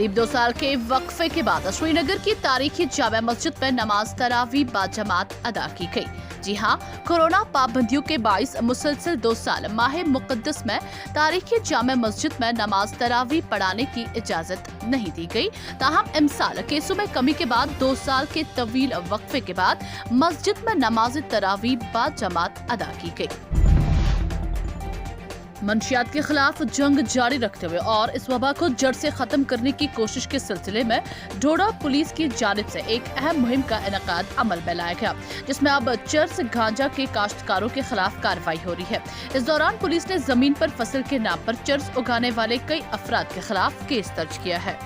करीब 2 साल के वक्फे के बाद श्रीनगर की तारीखी जामा मस्जिद में नमाज तरावी बाजमात अदा की गई। जी हां, कोरोना पाबंदियों के बाइस मुसलसल 2 साल माह मुकद्दस में तारीखी जामा मस्जिद में नमाज तरावी पढ़ाने की इजाजत नहीं दी गई। ताहम इमसाल केसों में कमी के बाद 2 साल के तवील वक्फे के बाद मस्जिद में नमाज तरावी बाजमात अदा की गई। मंशियात के खिलाफ जंग जारी रखते हुए और इस वबा को जड़ से खत्म करने की कोशिश के सिलसिले में डोडा पुलिस की जानिब से एक अहम मुहिम का इनेकाद अमल में लाया गया, जिसमें अब चरस गांजा के काश्तकारों के खिलाफ कार्रवाई हो रही है। इस दौरान पुलिस ने जमीन पर फसल के नाम पर चरस उगाने वाले कई अफराद के खिलाफ केस दर्ज किया है।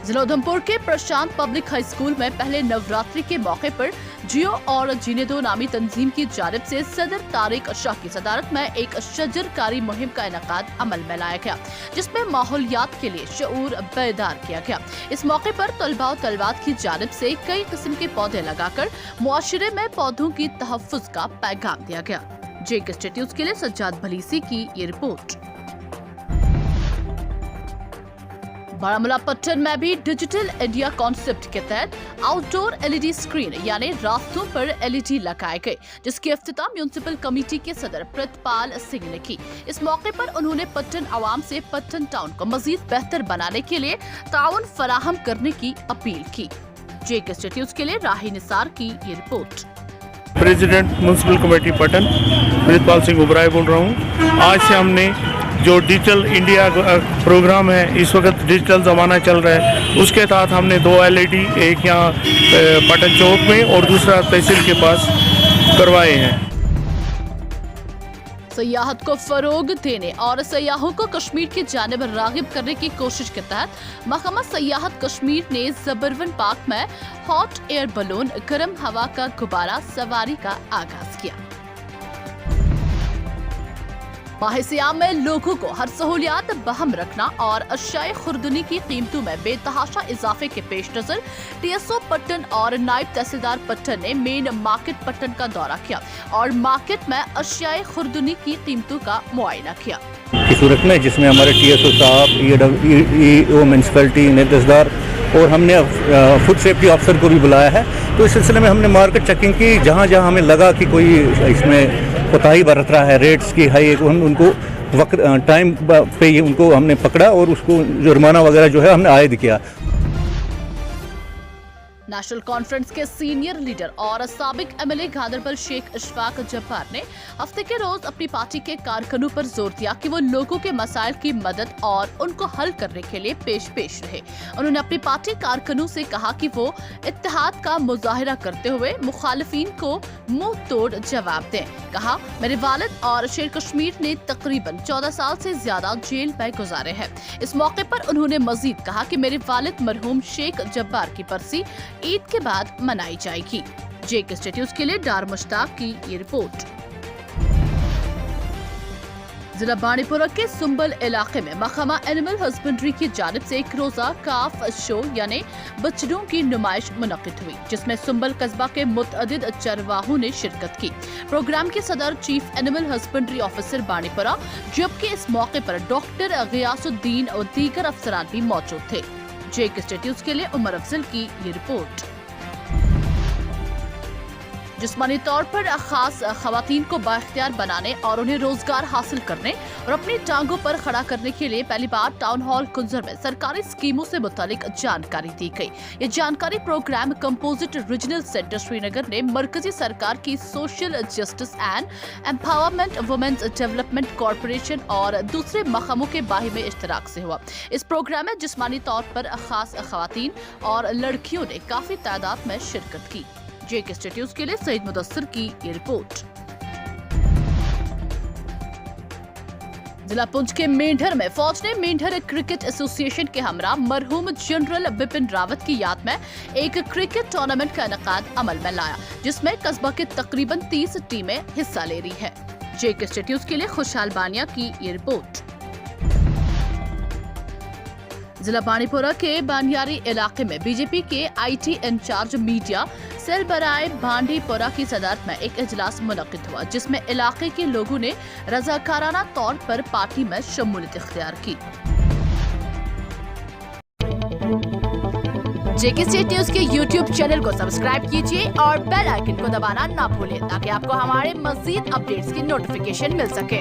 जिला उधमपुर के प्रशांत पब्लिक हाई स्कूल में पहले नवरात्रि के मौके पर जियो और जीने दो नामी तंजीम की जानिब से सदर तारिक शाह की सदारत में एक शजरकारी मुहिम का इनेकाद अमल में लाया गया, जिसमें माहौलियात के लिए शऊर बेदार किया गया। इस मौके पर तलबा और तलबात की जानिब से कई किस्म के पौधे लगाकर मुआशरे में पौधों की तहफ्फुज का पैगाम दिया गया। जेक इंस्टीट्यूट के लिए सज्जाद भलीसी की ये रिपोर्ट। बारामूला पट्टन में भी डिजिटल इंडिया कॉन्सेप्ट के तहत आउटडोर एलईडी स्क्रीन यानी रास्तों पर एलईडी लगाए गए, जिसकी इफ्तिताह म्यूनिसिपल कमेटी के सदर प्रितपाल सिंह ने की। इस मौके पर उन्होंने पट्टन आवाम से पट्टन टाउन को मजीद बेहतर बनाने के लिए ताउन फराहम करने की अपील की। जेक इंस्टीट्यूट के लिए राही निसार की ये report. President municipal committee Pattan Pritpal Singh Uberoi बोल रहा हूँ। आज से हमने जो डिजिटल इंडिया प्रोग्राम है, इस वक्त डिजिटल ज़माना चल रहा है, उसके तहत हमने 2 एलईडी, एक यहाँ पटन चौक में और दूसरा तहसील के पास करवाए हैं। सयाहत को फरोग देने और सयाहों को कश्मीर की जानिब रागिब करने की कोशिश के तहत महकमा सयाहत कश्मीर ने जबरवन पार्क में हॉट एयर बलून गर्म हवा का गुब्बारा सवारी का आगाज किया। माह-ए-सियाम में लोगों को हर सहूलियात बहम रखना और अशियाए खुर्दनी की कीमतों में बेतहाशा इजाफे के पेश नजर टीएसओ पट्टन और नायब तहसीलदार पट्टन ने मेन मार्केट पट्टन का दौरा किया और मार्केट में अशियाए खुर्दनी की कीमतों का मुआयना किया। की सूरत में जिसमें हमारे टीएसओ साहब, ईओ म्यूनसिपैलिटी निदेशदार और हमने फूड सेफ्टी अफसर को भी बुलाया है, तो इस सिलसिले में हमने मार्केट चेकिंग की। जहाँ जहाँ हमें लगा कि कोई इसमें कोताही बरत रहा है, रेट्स की हाई, उनको वक्त टाइम पे ही उनको हमने पकड़ा और उसको जुर्माना वगैरह जो है हमने आयद किया। नेशनल कॉन्फ्रेंस के सीनियर लीडर और साबिक एमएलए गांदरबल शेख इशफाक जब्बार ने हफ्ते के रोज अपनी पार्टी के कारकुनों पर जोर दिया कि वो लोगों के मसाइल की मदद और उनको हल करने के लिए पेश रहे। उन्होंने अपनी पार्टी कारकुनों से कहा कि वो इत्तेहाद का मुजाहिरा करते हुए मुखालिफिन को मुंह तोड़ जवाब दें। कहा, मेरे वालिद और शेर कश्मीर ने तकरीबन 14 साल से ज्यादा जेल में गुजारे हैं। इस मौके पर उन्होंने मजीद कहा कि मेरे वालिद मरहूम शेख जब्बार की बरसी ईद के बाद मनाई जाएगी। जेक इंस्टीट्यूट के लिए डार मुश्ताक की ये रिपोर्ट। जिला बांडीपुरा के सुंबल इलाके में महकमा एनिमल हस्बेंड्री की जानिब से एक रोजा काफ शो यानी बछड़ों की नुमाइश मुनक्किद हुई, जिसमें सुंबल कस्बा के मुतअद्दिद चरवाहों ने शिरकत की। प्रोग्राम के सदर chief animal husbandry officer Bandipora, जबकि इस मौके पर डॉक्टर गियासुद्दीन और दीगर अफसरान भी मौजूद थे। जेक इंस्टीट्यूट के लिए उमर अफजल की ये रिपोर्ट। जिस्मानी तौर पर खास खवातीन को बाइख्तियार बनाने और उन्हें रोजगार हासिल करने और अपनी टांगों पर खड़ा करने के लिए पहली बार टाउन हॉल कुंजर में सरकारी स्कीमों से मुतालिक जानकारी दी गई। ये जानकारी programme composite regional centre Srinagar ने मरकजी सरकार की social justice and empowerment women's development corporation और दूसरे महकमों के बाही में इश्तराक से हुआ। इस प्रोग्राम में जिस्मानी तौर पर खास खवातीन और लड़कियों ने काफी तादाद में शिरकत की। जेक इंस्टीट्यूट के लिए सईद मुदस्सिर की ये रिपोर्ट। जिला पुंछ के मेंढर में फौज ने मेंढर क्रिकेट एसोसिएशन के हमरा मरहूम जनरल बिपिन रावत की याद में एक क्रिकेट टूर्नामेंट का इनेकाद अमल में लाया, जिसमें कस्बा के तकरीबन 30 टीमें हिस्सा ले रही है। जेक इंस्टीट्यूट के लिए खुशहाल बानिया की ये रिपोर्ट। जिला बांडीपुरा के बानियारी इलाके में बीजेपी के आईटी इंचार्ज मीडिया सेल बराए बांडीपुरा की सदारत में एक इजलास मुनक्किद हुआ, जिसमें इलाके के लोगों ने रजाकाराना तौर पर पार्टी में शमूलियत इख्तियार की। जेके स्टेट न्यूज के यूट्यूब चैनल को सब्सक्राइब कीजिए और बेल आइकन को दबाना ना भूलें ताकि आपको हमारे मजीद अपडेट्स की नोटिफिकेशन मिल सके।